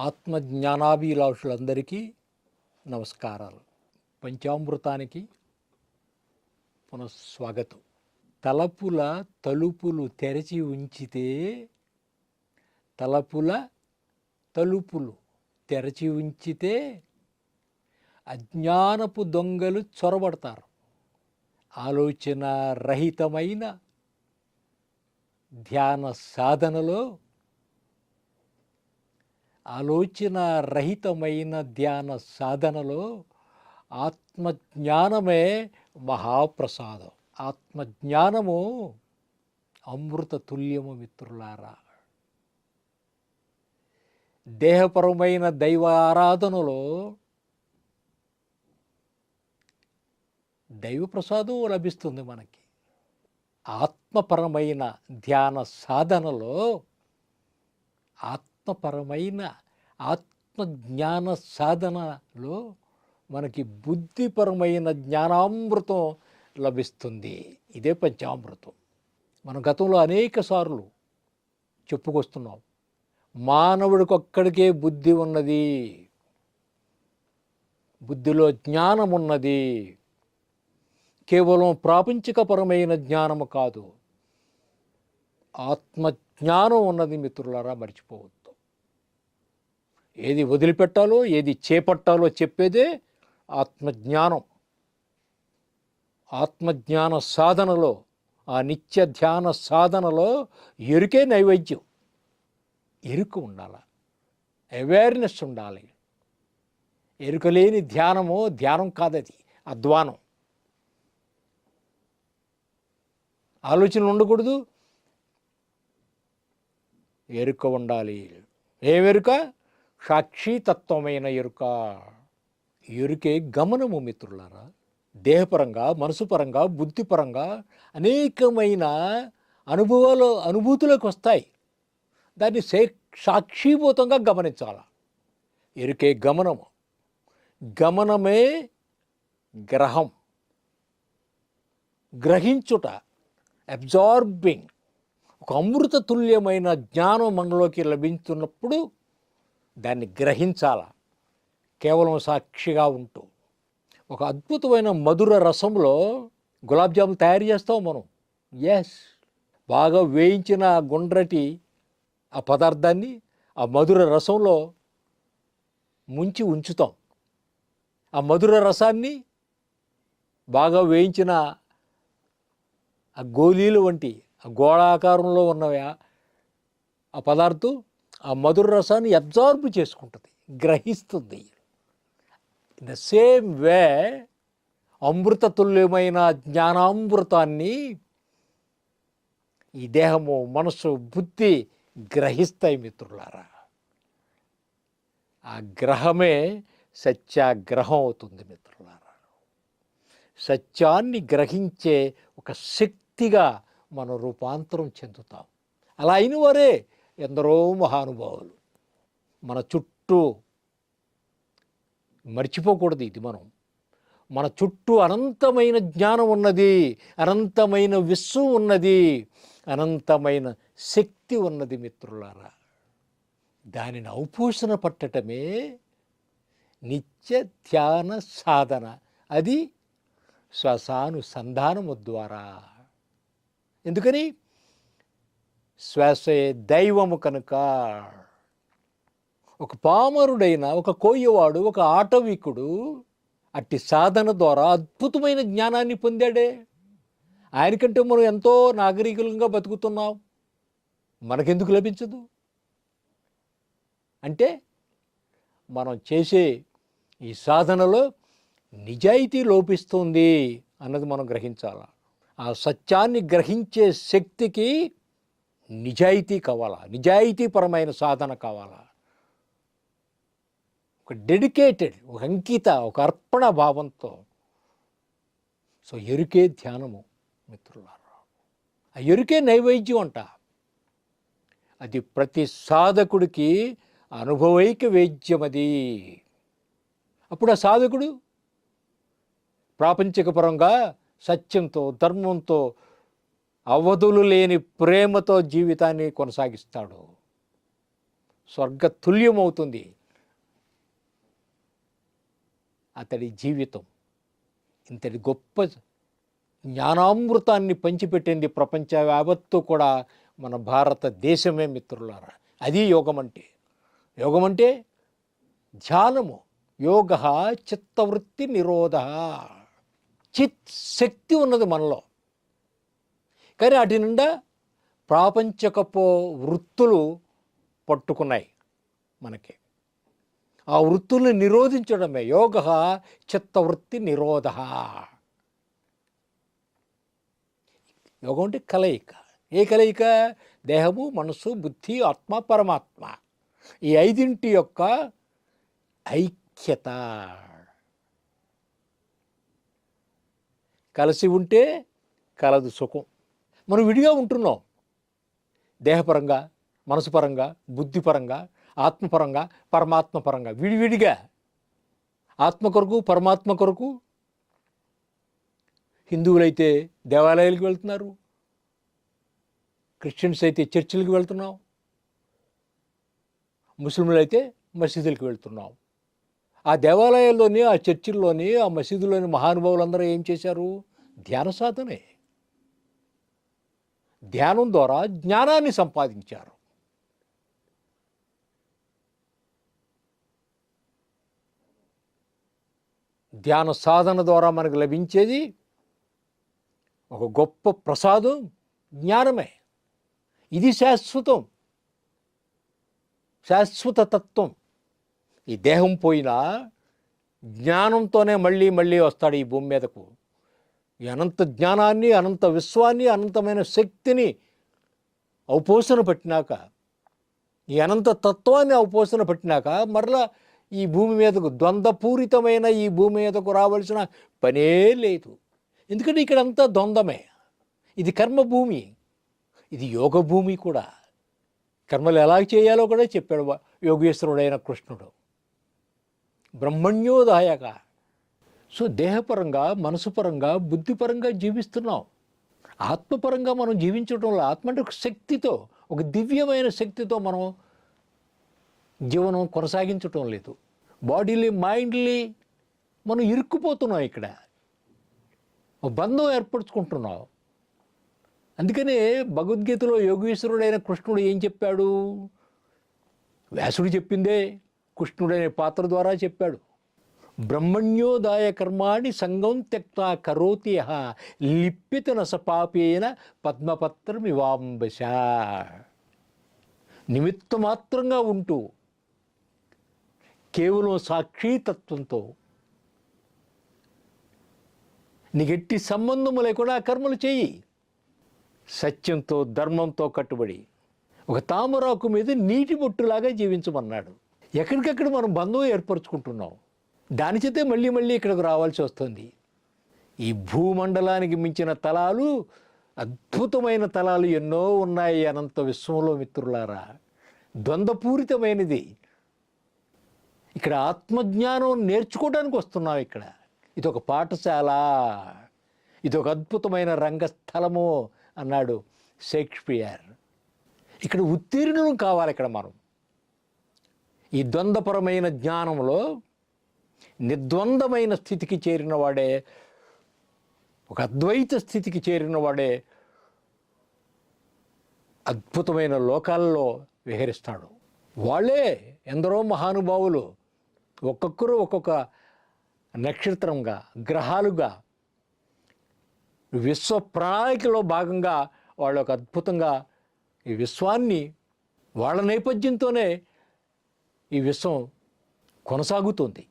ఆత్మజ్ఞానాభిలాషులందరికీ నమస్కారాలు. పంచామృతానికి పునఃస్వాగతం. తలపుల తలుపులు తెరచి ఉంచితే అజ్ఞానపు దొంగలు చొరబడతారు. ఆలోచన రహితమైన ధ్యాన సాధనలో ఆత్మజ్ఞానమే మహాప్రసాదం. ఆత్మజ్ఞానము అమృత తుల్యము మిత్రులారా. దేహపరమైన దైవ ఆరాధనలో దైవ ప్రసాదం లభిస్తుంది మనకి. ఆత్మపరమైన ధ్యాన సాధనలో ఆత్మజ్ఞాన సాధనలో మనకి బుద్ధిపరమైన జ్ఞానామృతం లభిస్తుంది. ఇదే పంచామృతం. మన గతంలో అనేక సార్లు చెప్పుకొస్తున్నాం. మానవుడికి ఒక్కడికే బుద్ధి ఉన్నది, బుద్ధిలో జ్ఞానం ఉన్నది. కేవలం ప్రాపంచికపరమైన జ్ఞానము కాదు, ఆత్మజ్ఞానం ఉన్నది మిత్రులారా. మర్చిపోవద్దు. ఏది వదిలిపెట్టాలో ఏది చేపట్టాలో చెప్పేదే ఆత్మజ్ఞానం. ఆత్మజ్ఞాన సాధనలో, ఆ నిత్య ధ్యాన సాధనలో ఎరుకే నైవేద్యం. ఎరుక ఉండాలి, అవేర్నెస్ ఉండాలి. ఎరుక లేని ధ్యానము ధ్యానం కాదది, అధ్వానం. ఆలోచనలు ఉండకూడదు, ఎరుక ఉండాలి. ఏమెరుక? సాక్షితత్వమైన ఎరుక. ఎరుకే గమనము మిత్రులారా. దేహపరంగా, మనసుపరంగా, బుద్ధిపరంగా అనేకమైన అనుభూతులకు వస్తాయి. దాన్ని సాక్షిభూతంగా గమనించాలి. ఎరుకే గమనము. గమనమే గ్రహం. గ్రహించుట, అబ్జార్బింగ్. ఒక అమృత తుల్యమైన జ్ఞానం మనలోకి లభించున్నప్పుడు దాన్ని గ్రహించాల. కేవలం సాక్షిగా ఉంటూ. ఒక అద్భుతమైన మధుర రసంలో గులాబ్ జాములు తయారు చేస్తాం మనం. బాగా వేయించిన గుండ్రటి ఆ పదార్థాన్ని ఆ మధుర రసంలో ముంచి ఉంచుతాం. ఆ మధుర రసాన్ని బాగా వేయించిన ఆ గోళీలు వంటి ఆ గోళాకారంలో ఉన్నవి ఆ పదార్థం ఆ మధుర రసాన్ని అబ్జార్బ్ చేసుకుంటుంది, గ్రహిస్తుంది. ఇన్ ద సేమ్ వే అమృతతుల్యమైన జ్ఞానామృతాన్ని ఈ దేహము, మనసు, బుద్ధి గ్రహిస్తాయి మిత్రులారా. ఆ గ్రహమే సత్యాగ్రహం అవుతుంది మిత్రులారా. సత్యాన్ని గ్రహించే ఒక శక్తిగా మనం రూపాంతరం చెందుతాం. అలా అయిన వారే ఎందరో మహానుభావులు మన చుట్టూ. మర్చిపోకూడదు ఇది. మన చుట్టూ అనంతమైన జ్ఞానం ఉన్నది, అనంతమైన విశ్వం ఉన్నది, అనంతమైన శక్తి ఉన్నది మిత్రులారా. దానిని ఔపోషణ పట్టటమే నిత్య ధ్యాన సాధన. అది శ్వాసానుసంధానము ద్వారా. ఎందుకని? శ్వాసే దైవము కనుక. ఒక పామరుడైన, ఒక కోయవాడు, ఒక ఆటవికుడు అట్టి సాధన ద్వారా అద్భుతమైన జ్ఞానాన్ని పొందాడే. ఆయనకంటే మనం ఎంతో నాగరికులంగా బతుకుతున్నాం. మనకెందుకు లభించదు? అంటే మనం చేసే ఈ సాధనలో నిజాయితీ లోపిస్తుంది అన్నది మనం గ్రహించాలి. ఆ సత్యాన్ని గ్రహించే శక్తికి నిజాయితీ కావాలా, నిజాయితీపరమైన సాధన కావాలా. ఒక డెడికేటెడ్, ఒక అంకిత, ఒక అర్పణ భావంతో. సో ఎరుకే ధ్యానము మిత్రులారా. ఆ ఎరుకే నైవేద్యం అంట. అది ప్రతి సాధకుడికి అనుభవైక వేద్యం. అది అప్పుడు ఆ సాధకుడు ప్రాపంచికపరంగా సత్యంతో, ధర్మంతో, అవధులు లేని ప్రేమతో జీవితాన్ని కొనసాగిస్తాడు. స్వర్గతుల్యమవుతుంది అతడి జీవితం ఇంతటి గొప్ప జ్ఞానామృతాన్ని పంచిపెట్టింది ప్రపంచ యావత్తు కూడా మన భారతదేశమే మిత్రులారా. అది యోగం అంటే. యోగం అంటే ధ్యానము. యోగ చిత్తవృత్తి నిరోధ. శక్తి ఉన్నది మనలో, కానీ వాటి నిండా ప్రాపంచకపు వృత్తులు పట్టుకున్నాయి మనకి. ఆ వృత్తుల్ని నిరోధించడమే యోగ చిత్తవృత్తి నిరోధ. యోగం అంటే కలయిక. ఏ కలయిక? దేహము, మనస్సు, బుద్ధి, ఆత్మ, పరమాత్మ, ఈ ఐదింటి యొక్క ఐక్యత. కలిసి ఉంటే కలదు సుఖం. మనం విడిగా ఉంటున్నాం, దేహపరంగా, మనసుపరంగా, బుద్ధిపరంగా, ఆత్మపరంగా, పరమాత్మ పరంగా, విడివిడిగా. ఆత్మ కొరకు, పరమాత్మ కొరకు హిందువులైతే దేవాలయాలకు వెళ్తున్నారు, క్రిస్టియన్స్ అయితే చర్చిలకు వెళ్తున్నాం, ముస్లింలు అయితే మసీదులకు వెళ్తున్నాం. ఆ దేవాలయాల్లోని, ఆ చర్చిల్లోని, ఆ మసీదులోని మహానుభావులందరూ ఏం చేశారు? ధ్యాన సాధనే. ధ్యానం ద్వారా జ్ఞానాన్ని సంపాదించారు. ధ్యాన సాధన ద్వారా మనకు లభించేది ఒక గొప్ప ప్రసాదం, జ్ఞానమే. ఇది శాశ్వతం, శాశ్వత తత్వం. ఈ దేహం పోయినా జ్ఞానంతోనే మళ్ళీ మళ్ళీ వస్తాడు ఈ భూమి మీదకు. ఈ అనంత జ్ఞానాన్ని, అనంత విశ్వాన్ని, అనంతమైన శక్తిని అవపోసన పట్టినాక, ఈ అనంత తత్వాన్ని అవపోసన పట్టినాక మరలా ఈ భూమి మీదకు, ద్వంద్వపూరితమైన ఈ భూమి మీదకు రావాల్సిన పనే లేదు. ఎందుకంటే ఇక్కడంతా ద్వంద్వమే. ఇది కర్మభూమి, ఇది యోగ భూమి కూడా. కర్మలు ఎలా చేయాలో కూడా చెప్పాడు యోగేశ్వరుడైన కృష్ణుడు. బ్రహ్మణ్యోదాయక. సో దేహపరంగా, మనసుపరంగా, బుద్ధిపరంగా జీవిస్తున్నాం. ఆత్మపరంగా మనం జీవించడంలో, ఆత్మ అంటే ఒక శక్తితో, ఒక దివ్యమైన శక్తితో మనం జీవనం కొనసాగించటం లేదు. బాడీలీ, మైండ్లీ మనం ఇరుక్కుపోతున్నాం. ఇక్కడ ఒక బంధం ఏర్పరచుకుంటున్నాం. అందుకనే భగవద్గీతలో యోగేశ్వరుడైన కృష్ణుడు ఏం చెప్పాడు? వ్యాసుడు చెప్పిందే కృష్ణుడైన పాత్ర ద్వారా చెప్పాడు. బ్రహ్మణ్యోదాయ కర్మాణి సంగం త్యక్త్వా కరోతి యః లిప్యతే న స పాపేన పద్మపత్రమివాంబశ. నిమిత్త మాత్రంగా ఉంటూ కేవలం సాక్షితత్వంతో, నీకెట్టి సంబంధము లేకుండా కర్మలు చేయి. సత్యంతో, ధర్మంతో కట్టుబడి ఒక తామరాకు మీద నీటి బొట్టులాగా జీవించమన్నాడు. ఎక్కడికక్కడ మనం బంధం ఏర్పరచుకుంటున్నాం. దాని చేతే మళ్ళీ మళ్ళీ ఇక్కడికి రావాల్సి వస్తుంది. ఈ భూమండలానికి మించిన తలాలు, అద్భుతమైన తలాలు ఎన్నో ఉన్నాయి అనంత విశ్వంలో మిత్రులారా. ద్వంద్వపూరితమైనది. ఇక్కడ ఆత్మజ్ఞానం నేర్చుకోవడానికి వస్తున్నాం. ఇక్కడ ఇది ఒక పాఠశాల, ఇది ఒక అద్భుతమైన రంగస్థలము అన్నాడు షేక్స్పియర్. ఇక్కడ ఉత్తీర్ణం కావాలి. ఇక్కడ మనం ఈ ద్వంద్వపరమైన జ్ఞానంలో నిర్ద్వంద్వమైన స్థితికి చేరిన వాడే, ఒక అద్వైత స్థితికి చేరిన వాడే అద్భుతమైన లోకాల్లో విహరిస్తాడు. వాళ్ళే ఎందరో మహానుభావులు ఒక్కొక్కరు ఒక్కొక్క నక్షత్రంగా, గ్రహాలుగా, విశ్వ ప్రణాళికలో భాగంగా వాళ్ళు ఒక అద్భుతంగా ఈ విశ్వాన్ని, వాళ్ళ నేపథ్యంతోనే ఈ విశ్వం కొనసాగుతుంది.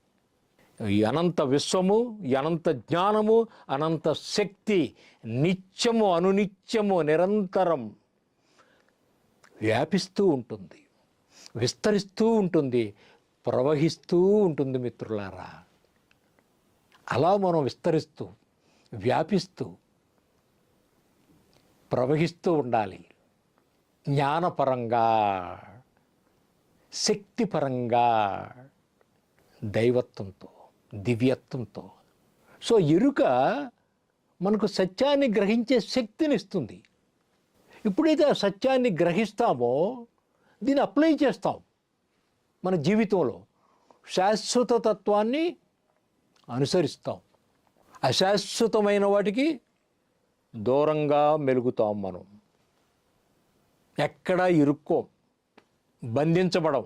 ఈ అనంత విశ్వము, ఈ అనంత జ్ఞానము, అనంత శక్తి నిత్యము, అనునిత్యము, నిరంతరం వ్యాపిస్తూ ఉంటుంది, విస్తరిస్తూ ఉంటుంది, ప్రవహిస్తూ ఉంటుంది మిత్రులారా. అలా మనం విస్తరిస్తూ, వ్యాపిస్తూ, ప్రవహిస్తూ ఉండాలి. జ్ఞానపరంగా, శక్తిపరంగా, దైవత్వంతో, దివ్యత్వంతో. సో ఎరుక మనకు సత్యాన్ని గ్రహించే శక్తిని ఇస్తుంది. ఎప్పుడైతే ఆ సత్యాన్ని గ్రహిస్తామో దీన్ని అప్లై చేస్తాం మన జీవితంలో. శాశ్వత తత్వాన్ని అనుసరిస్తాం. అశాశ్వతమైన వాటికి దూరంగా మెలుగుతాం. మనం ఎక్కడా ఇరుక్కోం, బంధించబడం,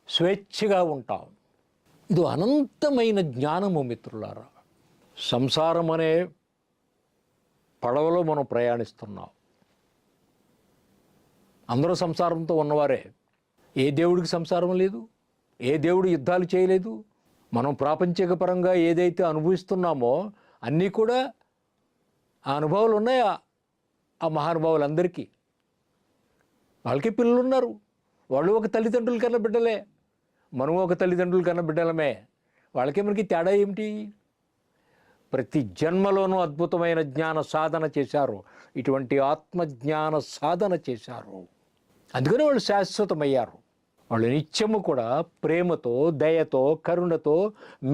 స్వేచ్ఛగా ఉంటాం. ఇది అనంతమైన జ్ఞానము మిత్రులారా. సంసారం అనే పడవలో మనం ప్రయాణిస్తున్నాం. అందరూ సంసారంతో ఉన్నవారే. ఏ దేవుడికి సంసారం లేదు, ఏ దేవుడు యుద్ధాలు చేయలేదు. మనం ప్రాపంచిక పరంగా ఏదైతే అనుభవిస్తున్నామో అన్నీ కూడా ఆ అనుభవాలు ఉన్నాయి ఆ మహానుభావులందరికీ. వాళ్ళకి పిల్లలు ఉన్నారు, వాళ్ళు ఒక తల్లిదండ్రుల కన్నా బిడ్డలే, మనం ఒక తల్లిదండ్రుల కన్నా బిడ్డలమే. వాళ్ళకి మనకి తేడా ఏమిటి? ప్రతి జన్మలోనూ అద్భుతమైన జ్ఞాన సాధన చేశారు, ఇటువంటి ఆత్మజ్ఞాన సాధన చేశారు. అందుకని వాళ్ళు శాశ్వతమయ్యారు. వాళ్ళు నిత్యము కూడా ప్రేమతో, దయతో, కరుణతో,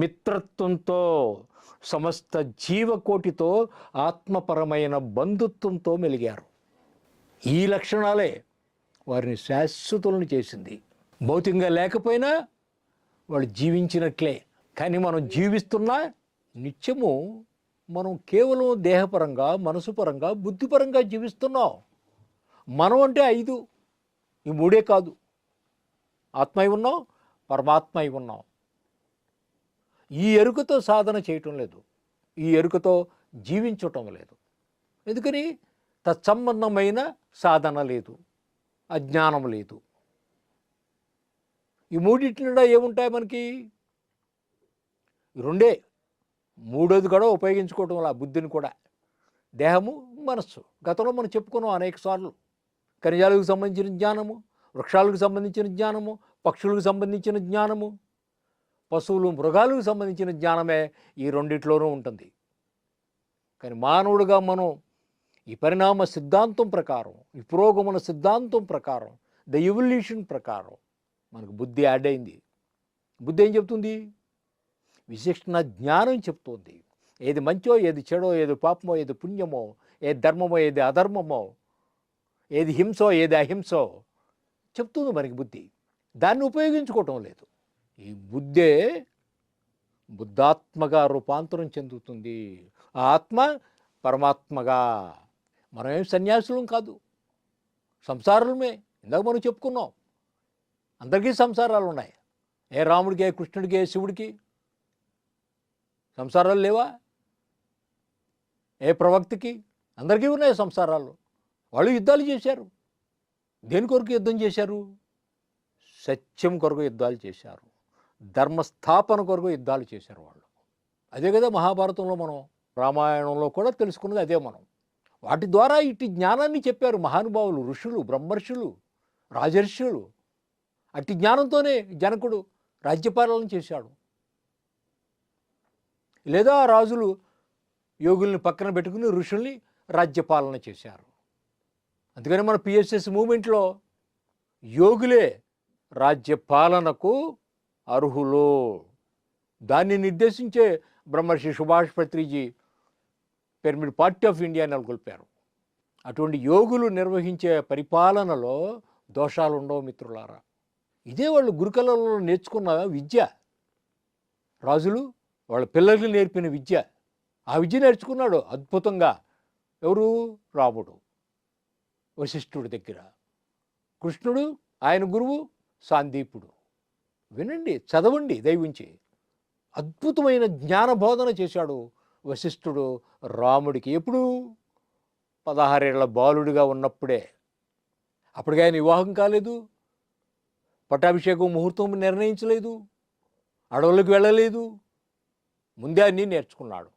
మిత్రత్వంతో, సమస్త జీవకోటితో ఆత్మపరమైన బంధుత్వంతో మెలిగారు. ఈ లక్షణాలే వారిని శాశ్వతులను చేసింది. భౌతికంగా లేకపోయినా వాళ్ళు జీవించినట్లే. కానీ మనం జీవిస్తున్నా నిత్యము మనం కేవలం దేహపరంగా, మనసుపరంగా, బుద్ధిపరంగా జీవిస్తున్నాం. మనం అంటే 5, ఈ 3 కాదు. ఆత్మ అయి ఉన్నాం, పరమాత్మ అయి ఉన్నాం. ఈ ఎరుకతో సాధన చేయటం లేదు, ఈ ఎరుకతో జీవించటం లేదు. ఎందుకని? తత్సంబంధమైన సాధన లేదు, అజ్ఞానం లేదు. ఈ మూడింటిలో ఏముంటాయి మనకి? రెండే. మూడోది కూడా ఉపయోగించుకోవటం వల్ల బుద్ధిని కూడా. దేహము, మనస్సు. గతంలో మనం చెప్పుకున్నాం అనేక సార్లు. ఖనిజాలకు సంబంధించిన జ్ఞానము, వృక్షాలకు సంబంధించిన జ్ఞానము, పక్షులకు సంబంధించిన జ్ఞానము, పశువులు, మృగాలకు సంబంధించిన జ్ఞానమే ఈ రెండిట్లోనూ ఉంటుంది. కానీ మానవుడిగా మనం ఈ పరిణామ సిద్ధాంతం ప్రకారం, ఈ పురోగమన సిద్ధాంతం ప్రకారం, ద ఎవల్యూషన్ ప్రకారం మనకు బుద్ధి యాడ్ అయింది. బుద్ధి ఏం చెప్తుంది? విశిష్టణ జ్ఞానం చెప్తుంది. ఏది మంచో, ఏది చెడో, ఏది పాపమో, ఏది పుణ్యమో, ఏది ధర్మమో, ఏది అధర్మమో, ఏది హింసో, ఏది అహింసో చెప్తుంది మనకి బుద్ధి. దాన్ని ఉపయోగించుకోవటం లేదు. ఈ బుద్ధే బుద్ధాత్మగా రూపాంతరం చెందుతుంది. ఆ ఆత్మ పరమాత్మగా. మనమేం సన్యాసులం కాదు, సంసారులమే. ఇందాక మనం చెప్పుకున్నాం, అందరికీ సంసారాలు ఉన్నాయి. ఏ రాముడికి, ఏ కృష్ణుడికి, ఏ శివుడికి సంసారాలు లేవా? ఏ ప్రవక్తకి? అందరికీ ఉన్నాయి సంసారాలు. వాళ్ళు యుద్ధాలు చేశారు. దేని కొరకు యుద్ధం చేశారు? సత్యం కొరకు యుద్ధాలు చేశారు, ధర్మస్థాపన కొరకు యుద్ధాలు చేశారు వాళ్ళు. అదే కదా మహాభారతంలో, మనం రామాయణంలో కూడా తెలుసుకున్నది అదే. మనం వాటి ద్వారా ఇటు జ్ఞానాన్ని చెప్పారు మహానుభావులు, ఋషులు, బ్రహ్మర్షులు, రాజర్షులు. అట్టి జ్ఞానంతోనే జనకుడు రాజ్యపాలన చేశాడు. లేదా రాజులు యోగుల్ని పక్కన పెట్టుకుని ఋషుల్ని రాజ్యపాలన చేశారు. అందుకని మన పిఎస్ఎస్ మూమెంట్లో యోగులే రాజ్యపాలనకు అర్హులు. దాన్ని నిర్దేశించే బ్రహ్మర్షి Subhash Patriji pyramid party of India నెలకొల్పారు. అటువంటి యోగులు నిర్వహించే పరిపాలనలో దోషాలు ఉండవు మిత్రులారా. ఇదే వాళ్ళు గురుకులంలో నేర్చుకున్న విద్య. రాజులు వాళ్ళ పిల్లలకి నేర్పిన విద్య. ఆ విద్య నేర్చుకున్నాడు అద్భుతంగా. ఎవరు? రాముడు వశిష్ఠుడి దగ్గర. కృష్ణుడు, ఆయన గురువు సాందీపుడు. వినండి, చదవండి దైవించి. అద్భుతమైన జ్ఞాన బోధన చేశాడు వశిష్ఠుడు రాముడికి. ఎప్పుడు? 16 ఏళ్ల బాలుడిగా ఉన్నప్పుడే. అప్పటికి ఆయన వివాహం కాలేదు, పట్టాభిషేకం ముహూర్తం నిర్ణయించలేదు, అడవులకు వెళ్ళలేదు. ముందే అన్నీ నేర్చుకున్నాడు.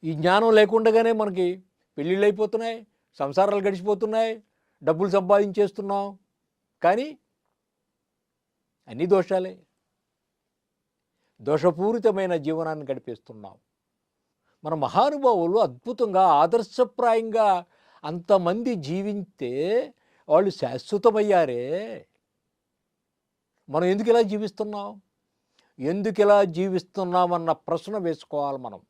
ఈ జ్ఞానం లేకుండానే మనకి పెళ్ళిళ్ళు అయిపోతున్నాయి, సంసారాలు గడిచిపోతున్నాయి, డబ్బులు సంపాదించేస్తున్నాం. కానీ అన్నీ దోషాలే. దోషపూరితమైన జీవనాన్ని గడిపేస్తున్నాం. మన మహానుభావులు అద్భుతంగా, ఆదర్శప్రాయంగా అంతమంది జీవింతే వాళ్ళు శాశ్వతమయ్యారే. మనం ఎందుకు ఇలా జీవిస్తున్నాం? ఎందుకు ఇలా జీవిస్తున్నామన్న ప్రశ్న వేసుకోవాలి మనం.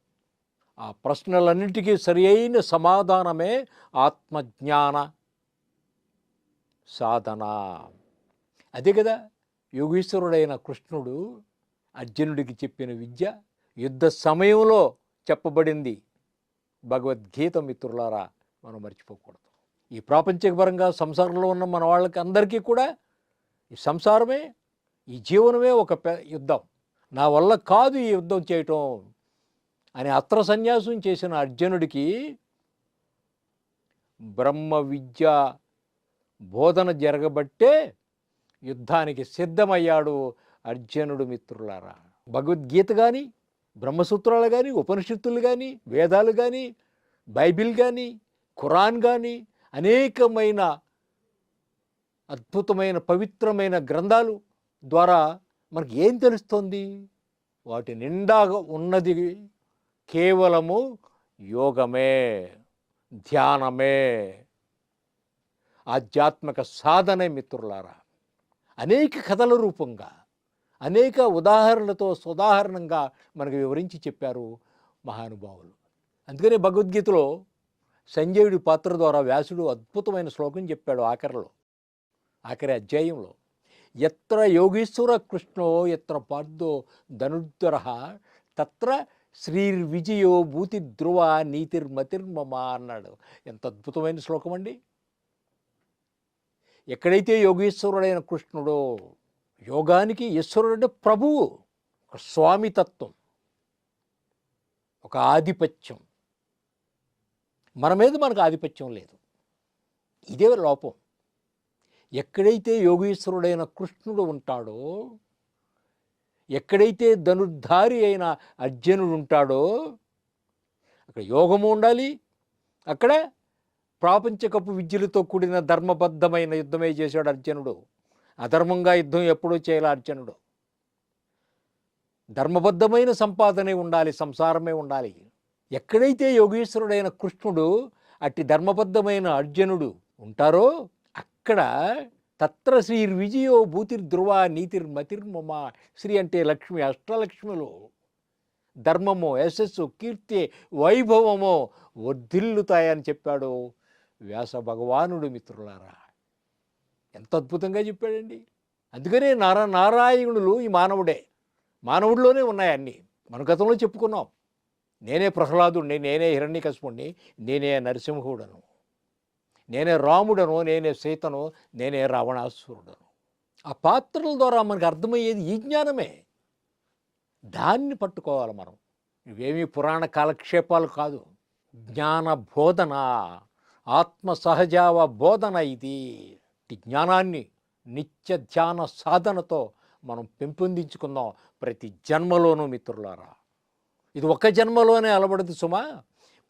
ఆ ప్రశ్నలన్నిటికీ సరి అయిన సమాధానమే ఆత్మజ్ఞాన సాధన. అదే కదా యోగీశ్వరుడైన కృష్ణుడు అర్జునుడికి చెప్పిన విద్య, యుద్ధ సమయంలో చెప్పబడింది భగవద్గీత మిత్రులారా, మనం మర్చిపోకూడదు. ఈ ప్రాపంచికపరంగా సంసారంలో ఉన్న మన వాళ్ళకి అందరికీ కూడా ఈ సంసారమే, ఈ జీవనమే ఒక యుద్ధం. నా వల్ల కాదు ఈ యుద్ధం చేయటం అని అస్త్ర సన్యాసం చేసిన అర్జునుడికి బ్రహ్మ విద్య బోధన జరగబట్టే యుద్ధానికి సిద్ధమయ్యాడు అర్జునుడు మిత్రులారా. భగవద్గీత కానీ, బ్రహ్మసూత్రాలు కానీ, ఉపనిషత్తులు కానీ, వేదాలు కానీ, బైబిల్ కానీ, ఖురాన్ కానీ, అనేకమైన అద్భుతమైన పవిత్రమైన గ్రంథాలు ద్వారా మనకి ఏం తెలుస్తుంది? వాటి నిండా ఉన్నది కేవలము యోగమే, ధ్యానమే, ఆధ్యాత్మిక సాధనే మిత్రులారా. అనేక కథల రూపంగా, అనేక ఉదాహరణలతో సుదాహరణంగా మనకు వివరించి చెప్పారు మహానుభావులు. అందుకనే భగవద్గీతలో సంజయుడి పాత్ర ద్వారా వ్యాసుడు అద్భుతమైన శ్లోకం చెప్పాడు ఆఖరి అధ్యాయంలో. ఎత్ర యోగీశ్వర కృష్ణో ఎత్ర పార్థో ధనుర్ధర తత్ర శ్రీర్విజయో భూతి ధ్రువ నీతిర్మతిర్మమ అన్నాడు. ఎంత అద్భుతమైన శ్లోకం అండి. ఎక్కడైతే యోగీశ్వరుడైన కృష్ణుడో, యోగానికి ఈశ్వరుడు అంటే ప్రభువు, ఒక స్వామితత్వం, ఒక ఆధిపత్యం. మన మీద మనకు ఆధిపత్యం లేదు, ఇదే లోపం. ఎక్కడైతే యోగీశ్వరుడైన కృష్ణుడు ఉంటాడో, ఎక్కడైతే ధనుర్ధారి అయిన అర్జునుడు ఉంటాడో అక్కడ యోగము ఉండాలి, అక్కడ ప్రాపంచకపు విద్యలతో కూడిన ధర్మబద్ధమైన యుద్ధమే చేశాడు అర్జునుడు. అధర్మంగా యుద్ధం ఎప్పుడూ చేయాలి అర్జునుడు. ధర్మబద్ధమైన సంపాదనే ఉండాలి, సంసారమే ఉండాలి. ఎక్కడైతే యోగేశ్వరుడైన కృష్ణుడు అట్టి ధర్మబద్ధమైన అర్జునుడు ఉంటారో అక్కడ తత్ర శ్రీర్విజయో భూతిర్ధ్రువ నీతిర్మతిర్మమ. శ్రీ అంటే లక్ష్మి, అష్టలక్ష్ములు, ధర్మము, యశస్సు, కీర్తి, వైభవము వర్ధిల్లుతాయని చెప్పాడు వ్యాస భగవానుడు మిత్రులారా. ఎంత అద్భుతంగా చెప్పాడండి. అందుకనే నారాయణులు ఈ మానవుడిలోనే ఉన్నాయి అన్నీ. మన గతంలో చెప్పుకున్నాం. నేనే ప్రహ్లాదుడిని, నేనే హిరణ్యకశిపుణ్ణి, నేనే నరసింహుడను, నేనే రాముడను, నేనే సీతను, నేనే రావణాసురుడను. ఆ పాత్రల ద్వారా మనకు అర్థమయ్యేది ఈ జ్ఞానమే. దాన్ని పట్టుకోవాలి మనం. ఇవేమీ పురాణ కాలక్షేపాలు కాదు, జ్ఞాన బోధన, ఆత్మ సహజావ బోధన. ఇది జ్ఞానాన్ని నిత్య ధ్యాన సాధనతో మనం పెంపొందించుకుందాం ప్రతి జన్మలోనూ మిత్రులారా. ఇది ఒక జన్మలోనే అలవడదు సుమా.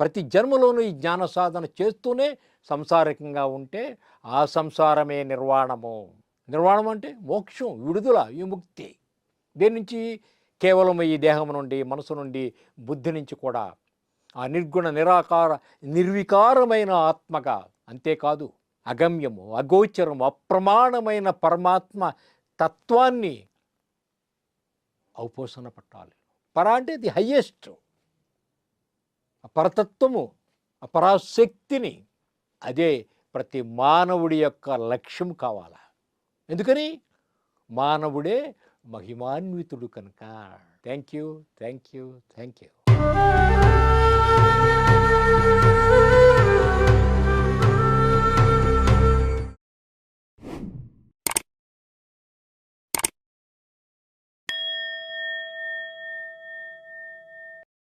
ప్రతి జన్మలోనూ ఈ జ్ఞాన సాధన చేస్తూనే సంసారికంగా ఉంటే ఆ సంసారమే నిర్వాణము. నిర్వాణం అంటే మోక్షం, విడుదల, విముక్తి. దేని నుంచి? కేవలం ఈ దేహం నుండి, మనసు నుండి, బుద్ధి నుంచి కూడా ఆ నిర్గుణ నిరాకార నిర్వికారమైన ఆత్మగా. అంతేకాదు అగమ్యము, అగోచరము, అప్రమాణమైన పరమాత్మ తత్వాన్ని ఔపోసన పట్టాలి. పర అంటే ది హయ్యెస్ట్, పరతత్వము, పరాశక్తిని. అదే ప్రతి మానవుడి యొక్క లక్ష్యం కావాలా. ఎందుకని? మానవుడే మహిమాన్వితుడు కనుక. Thank you.